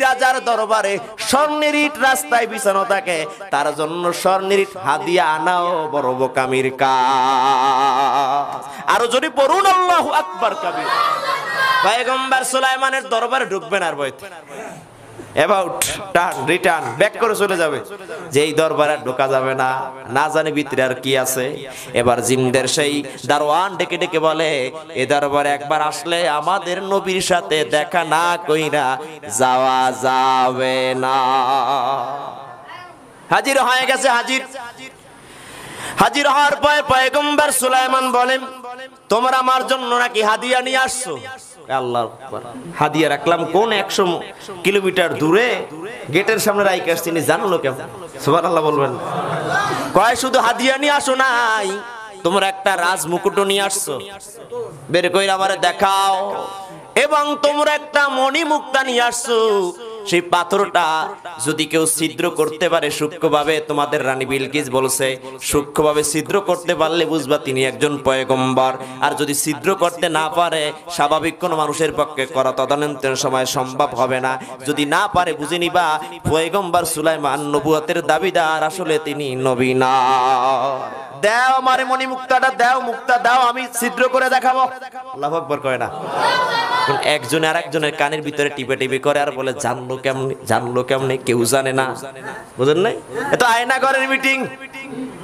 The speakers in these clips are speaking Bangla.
রাজার দরবারে স্বর্ণের ইট রাস্তায় বিছানো থাকে, তার জন্য স্বর্ণের ইট হাদিয়া আনাও বড় বোকামির কাজ। আরো যদি পড়ুন আল্লাহু আকবার কাবীর। পয়গম্বর সুলাইমানের দরবারে ঢুকবেন আর বইতে অ্যাবাউট টার্ন রিটার্ন ব্যাক করে চলে যাবে, যে এই দরবারে ঢোকা যাবে না, না জানে ভিতরে আর কি আছে। এবার জিনদের সেই দারোয়ান ডেকে ডেকে বলে, এ দরবারে একবার আসলে আমাদের নবীর সাথে দেখা না কইরা যাওয়া যাবে না। হাজির হয়ে গেছে। হাজির হওয়ার পর পয়গম্বর সুলাইমান বলেন, তোমরা আমার জন্য নাকি হাদিয়া নিয়ে আসছো? আল্লাহু আকবার। হাদিয়া রাখলাম কোন 100 কিলোমিটার দূরে, গেটের সামনে রাইকে আসছি, জানলো কেমন? সুবহানাল্লাহ বলবেন। কয় শুধু হাদিয়া নিয়ে আসো নাই, তোমরা একটা রাজ মুকুটও নিয়ে আসছো, বের কইরা আমারে দেখাও। এবং তোমরা একটা মণি মুক্তা নিয়ে আসছো, সেই পাথরটা যদি কেউ ছিদ্র করতে পারে সূক্ষ্মভাবে, তোমাদের রানী বিলকিস বলছে সূক্ষ্মভাবে ছিদ্র করতে পারলে বুঝবা তিনি একজন পয়গম্বর। আর যদি ছিদ্র করতে না পারে, স্বাভাবিক কোন মানুষের পক্ষে করা তদানীন্তন সময় সম্ভব হবে না। যদি না পারে বুঝে নিবা পয়গম্বর সুলাইমান নবুয়তের দাবিদার, আসলে তিনি নবী না। দাও আমারে মণি মুক্তাটা দাও, মুক্তা দাও, আমি ছিদ্র করে দেখাবো। আল্লাহু আকবার কয় না? একজনে আর একজনের কানের ভিতরে টিপে টিপে করে আর বলে জানলো কেমনে? কেউ জানে না, বুঝেন নাই? এত আয়না ঘরের মিটিং,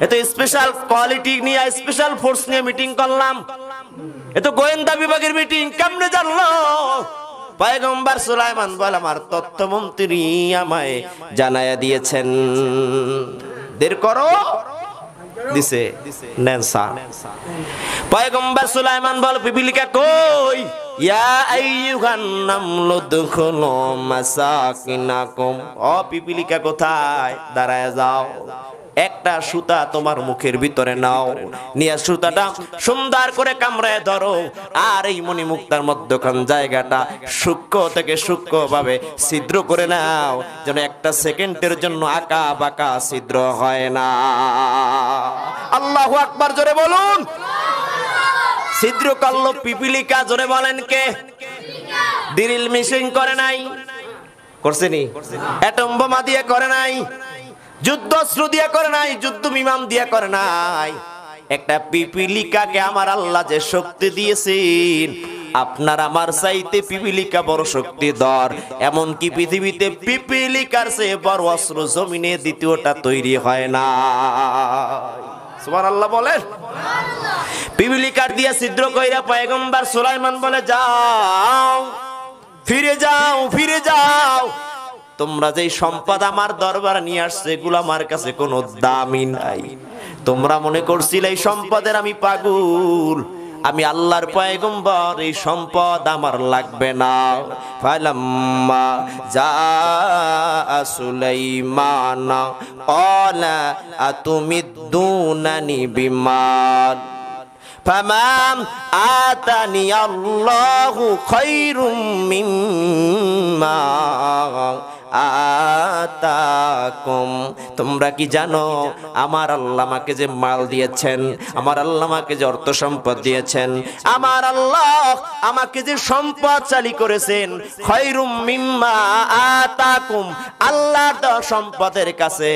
এত স্পেশাল কোয়ালিটি নিয়ে স্পেশাল ফোর্স নিয়ে মিটিং করলাম, এত গোয়েন্দা বিভাগের মিটিং, কেমনে জানলো? পয়গম্বর সুলাইমান বলে আমার তথ্যমন্ত্রী আমায় জানায়া দিয়েছেন। দের করো, দিছে নেনসা। পয়গম্বর সুলাইমান বল, পিপিলিকা কই? ইয়া আইয়ুহান নামলু দুখুলু মাসাকিনাকুম। ও পিপিলিকা কোথায়? দাঁড়ায় যাও, একটা সুতা তোমার মুখের ভিতরে নাও, নিয়ে সুতাটা সুন্দর করে কামড়ায় ধরো, আর এই মণিমুক্তার মধ্যখান জায়গাটা সূক্ষ্ম থেকে সূক্ষ্মভাবে ছিদ্র করে নাও, যেন একটা সেকেন্ডের জন্য আঁকা বাঁকা ছিদ্র হয় না। আল্লাহু আকবার জোরে বলুন। ছিদ্র করলো পিপিলিকা, জোরে বলেন কে? ড্রিল মেশিন করে নাই, করছেনি? অ্যাটম বোমা দিয়ে করে নাই, যুদ্ধস্ত্র দিয়ে করে নাই, যুদ্ধ বিমান দিয়ে করে নাই। একটা পিপিলিকাকে আমার আল্লাহ যে শক্তি দিয়েছেন, আপনার আমার চাইতে পিপিলিকা বড় শক্তিধর। এমনকি পৃথিবীতে পিপিলিকার চেয়ে বড় অস্ত্র জমিনে দ্বিতীয়টা তৈরি হয় না। সুবহানাল্লাহ বলেন। পিপিলিকার দিয়ে ছিদ্র কইরা পয়গম্বর সুলাইমান বলে, যাও, ফিরে যাও, ফিরে যাও। তোমরা যেই সম্পদ আমার দরবারে নিয়ে আসছে, এগুলো আমার কাছে কোনো দামই নাই। তোমরা মনে করছিলে এই সম্পদের আমি পাগল, আমি আল্লাহর পয়গম্বর, এই সম্পদ আমার লাগবে না। ফালাম্মা জাআ সুলাইমানা ক্বালা আতুমিদ্দুনানি বিমাল ফামান আতানি আল্লাহু খায়রুম মিম্মা আতাকুম। তোমরা কি জানো আমার আল্লাহ আমাকে যে মাল দিয়েছেন, আমার আল্লাহ আমাকে যে অর্থ সম্পদ দিয়েছেন, আমার আল্লাহ আমাকে যে সম্পদ চালি করেছেন, খায়রুম মিম্মা আতাকুম, আল্লাহর দেওয়া সম্পদের কাছে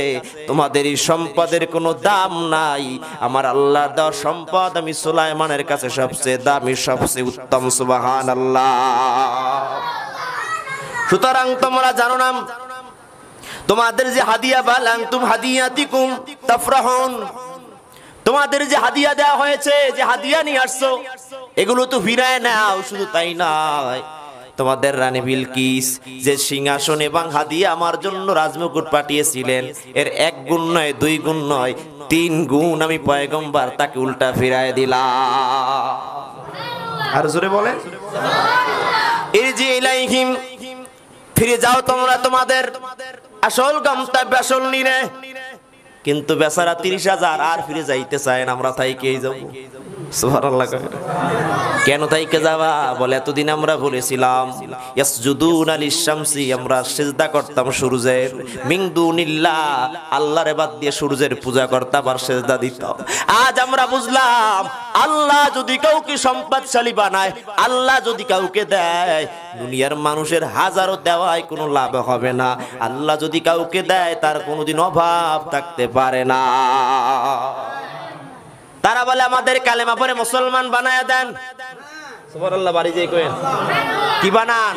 তোমাদের এই সম্পদের কোনো দাম নাই। আমার আল্লাহর দেওয়া সম্পদ আমি সুলাইমানের কাছে সবচেয়ে দামি, সবচেয়ে উত্তম। সুবহানাল্লাহ। সুতরাং তোমরা জানো না, তোমাদের যে হাদিয়া বালাং তুম হাদিয়াতিকুম তাফরাহুন, তোমাদের যে হাদিয়া দেওয়া হয়েছে, যে হাদিয়া নিয়ে আসছো, এগুলো তো ফিরায় নাও। শুধু তাই নয়, তোমাদের রানী বিলকিস যে সিংহাসন এবং হাদিয়া আমার জন্য রাজমুকুট পাঠিয়েছিলেন, এর 1 গুণ নয়, 2 গুণ নয়, 3 গুণ আমি পয়গম্বর তাকে উল্টা ফিরায় দিলাম। আর জোরে বলেন, ইরজি ইলাইহিম, ফিরে যাও তোমরা তোমাদের আসল গন্তব্য, আসল নিরে। কিন্তু বেচারা 30,000 আর ফিরে যাইতে চায় না, আমরা তাই কে যাব? সুবহানাল্লাহ। কেন তাইকে যাবা? বলে এতদিন আমরা বলেছিলাম ইয়াসজুদুনা লিশ-শামসি, আমরা সিজদা করতাম সূর্যের, মিন দুনিল্লাহ, আল্লাহর বাদ দিয়ে সূর্যের পূজা করতাম আর সিজদা দিতাম। আজ আমরা বুঝলাম আল্লাহ যদি কাউকে সম্পদশালী বানায়, আল্লাহ যদি কাউকে দেয়, দুনিয়ার মানুষের হাজারো দেওয়ায় কোনো লাভ হবে না। আল্লাহ যদি কাউকে দেয় তার কোনোদিন অভাব থাকতে পারে না। তারা বলে আমাদের কালেমা পড়ে মুসলমান বানায় দেন। সুবহানাল্লাহ, বাড়ি যাই কইেন কি বানান?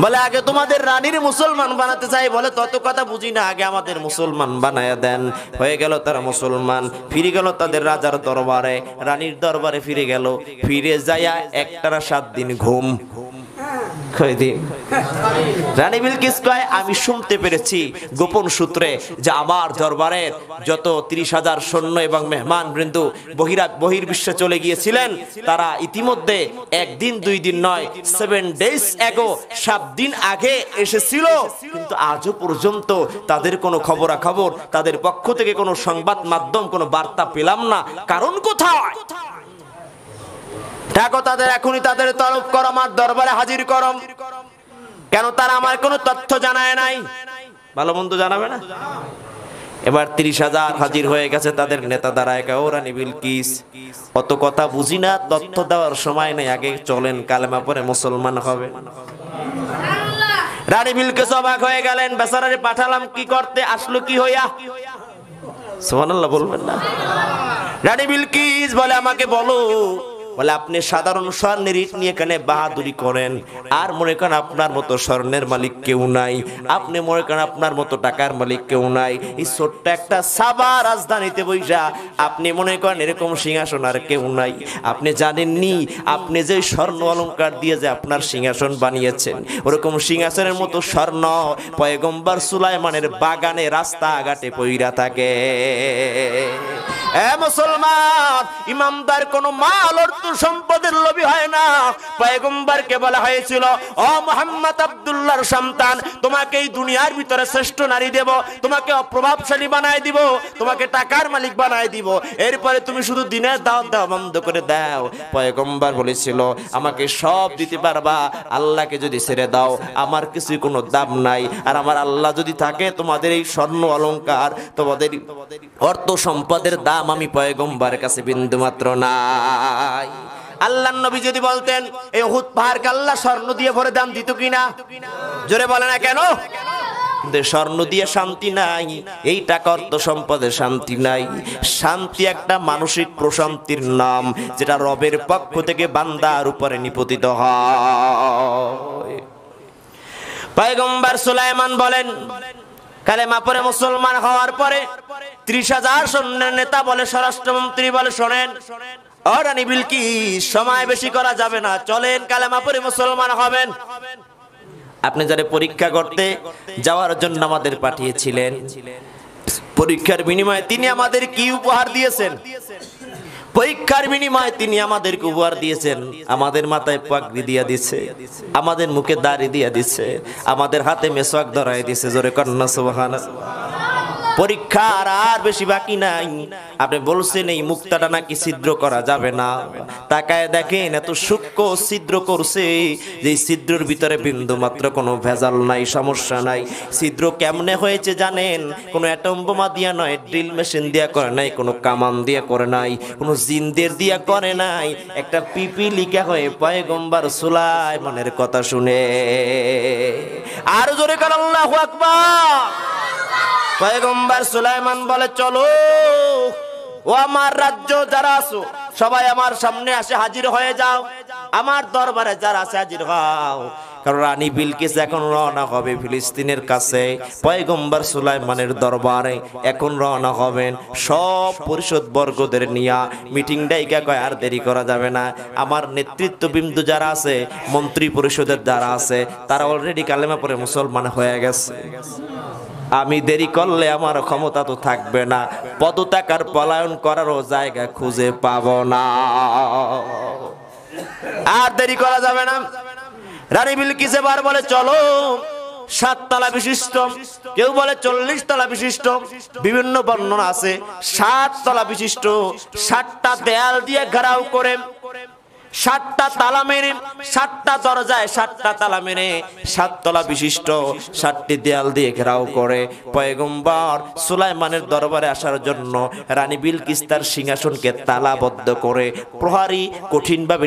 বলে আগে তোমাদের রানীর মুসলমান বানাতে চাই। বলে তত কথা বুঝি না, আগে আমাদের মুসলমান বানায় দেন। হয়ে গেল তারা মুসলমান, ফিরে গেল তাদের রাজার দরবারে, রানীর দরবারে ফিরে গেল। ফিরে যায়া একটানা 7 দিন ঘুম। রানী বিলকিস কয় আমি শুনতে পেরেছি গোপন সূত্রে যে আমার দরবারের যত 30,000 সৈন্য এবং মেহমান বৃন্দ বহির্বিশ্বে চলে গিয়েছিলেন, তারা ইতিমধ্যে 1 দিন 2 দিন নয় 7 days ago 7 দিন আগে এসেছিল, কিন্তু আজও পর্যন্ত তাদের কোনো খবরাখবর, তাদের পক্ষ থেকে কোনো সংবাদ মাধ্যম, কোনো বার্তা পেলাম না। কারণ কোথায়? দেখো তাদের এখনই তাদের তলব করো, আমার দরবারে হাজির করো। কেন? তারা আমার কোনো তথ্য জানায় নাই। ভালো মন্দ জানাবে না? এবার 30,000 হাজির হয়ে গেছে তাদের নেতা দাঁড়ায়। ও রানী বিলকিস, অত কথা বুঝি না, তথ্য দেওয়ার সময় নেই, আগে চলেন কালেমা পড়ে মুসলমান হবে। রানী বিলকিস অবাক হয়ে গেলেন, বেচারারে পাঠালাম কি করতে, আসলো কি হইয়া? সুবহানাল্লাহ বলবেন না? রানী বিলকিস বলে আমাকে বলো। বলে আপনি সাধারণ স্বর্ণের ইট নিয়ে এখানে বাহাদুরি করেন, আর মনে করেন আপনার মতো স্বর্ণের মালিক কেউ নাই, আপনি মনে করেন আপনার মতো টাকার মালিক কেউ নাই। এই ছোট্ট একটা সাবা রাজধানীতে বইসা আপনি মনে করেন এরকম সিংহাসন আর কেউ নাই। আপনি জানেননি আপনি যে স্বর্ণ অলংকার দিয়ে যে আপনার সিংহাসন বানিয়েছেন, ওরকম সিংহাসনের মতো স্বর্ণ পয়গম্বর সুলাইমানের বাগানে রাস্তাঘাটে পইরা থাকে। এ মুসলমান, ইমানদার কোন মাল অর্থ সম্পদের লোভী হয় না। পয়গম্বরকে বলা হয়েছিল, ও মুহাম্মদ আব্দুল্লাহর সন্তান, তোমাকে এই দুনিয়ার ভিতরে শ্রেষ্ঠ নারী দেব, তোমাকে অপ্রভাবশালী বানায় দিব, তোমাকে টাকার মালিক বানায় দিব, এরপরে তুমি শুধু দিনের দাওয়াত দেওয়া বন্ধ করে দাও। পয়গম্বর বলেছিল, আমাকে সব দিতে পারবা, আল্লাহকে যদি ছেড়ে দাও আমার কিছুই কোনো দাম নাই। আর আমার আল্লাহ যদি থাকে, তোমাদের এই স্বর্ণ অলংকার, তোমাদের অর্থ সম্পদের দাম আমি পয়গম্বরের কাছে বিন্দু মাত্র নাই। আল্লাহর নবী যদি বলতেন এই উহুদ পাহাড়কে আল্লাহ স্বর্ণ দিয়ে ভরে দাম দিত কিনা? জোরে বলে না কেন? স্বর্ণ দিয়ে শান্তি নাই, এই টাকা অর্থ সম্পদের শান্তি নাই। শান্তি একটা মানসিক প্রশান্তির নাম, যেটা রবের পক্ষ থেকে বান্দার উপরে নিপতিত হয়। পয়গম্বর সুলাইমান বলেন, কালেমা পড়ে মুসলমান হওয়ার পরে 30,000 সৈন্যের নেতা বলে, স্বরাষ্ট্রমন্ত্রী বলে, শোনেন ও রানী বিলকিস, সময় বেশি করা যাবে না, চলেন কালেমা পড়ে মুসলমান হবেন। আপনি যারা পরীক্ষা করতে যাওয়ার জন্য আমাদের পাঠিয়েছিলেন, পরীক্ষার বিনিময়ে তিনি আমাদের কি উপহার দিয়েছেন? পরীক্ষার বিনিময়ে তিনি আমাদেরকে উপহার দিয়েছেন, আমাদের মাথায় পাগড়ি দিয়া দিছে, আমাদের মুখে দাড়ি দিয়া দিছে, আমাদের হাতে মেসওয়াক ধরাই দিছে। জোরে কন্না সুবহানাল্লাহ। পরীক্ষার আর বেশি বাকি নাই। আপনি বলছেন এই মুক্তাটা নাকি ছিদ্র করা যাবে না, তাকায় দেখেন এত সূক্ষ্ম ছিদ্র করছে যে ছিদ্রের ভিতরে বিন্দু মাত্র কোনো ভেজাল নাই, সমস্যা নাই। ছিদ্র কেমনে হয়েছে জানেন? কোনো অ্যাটম বোমা দিয়া নয়, ড্রিল মেশিন দিয়া করে নাই, কোনো কামান দিয়া করে নাই, কোনো জিনদের দিয়া করে নাই। একটা পিপি লিখা হয়ে পয়গম্বর সুলাইমানের কথা শুনে। আর জোরে কর আল্লাহু আকবার। পয়গম্বর সুলাইমান বলে, চলো ও আমার রাজ্য যারা আছো সবাই আমার সামনে আসে হাজির হয়ে যাও, আমার দরবারে যারা আছে হাজির হও। কারণ রানী বিলকিস এখন রওনা হবে ফিলিস্তিনের কাছে, পয়গম্বর সুলাইমানের দরবারে এখন রওনা হবেন সব পরিষদ বর্গদের নিয়ে। মিটিং ডাইকা কয় আর দেরি করা যাবে না, আমার নেতৃত্ববৃন্দ যারা আছে, মন্ত্রী পরিষদের যারা আছে, তারা অলরেডি কালেমা পড়ে মুসলমান হয়ে গেছে। আমি দেরি করলে আমার ক্ষমতা তো থাকবে না, পদত্যাগ পলায়ন করারও জায়গা খুঁজে পাবো না, আর দেরি করা যাবে না। রানী বিলকিস এবার বলে, চলো 7 তলা বিশিষ্ট, কেউ বলে 40 তলা বিশিষ্ট, বিভিন্ন বর্ণনা আছে। 7 তলা বিশিষ্ট, 7টা দেয়াল দিয়ে ঘেরাও করে, 7টা তালা মেরে, 7টা দরজায় 7টা তালা মেরে 7 তলা বিশিষ্ট 7টি দেয়াল দিয়ে ঘেরাও করে পয়গম্বর সুলাইমানের দরবারে আসার জন্য রানী বিলকিস তার সিংহাসনকে তালাবদ্ধ করে প্রহরী কঠিনভাবে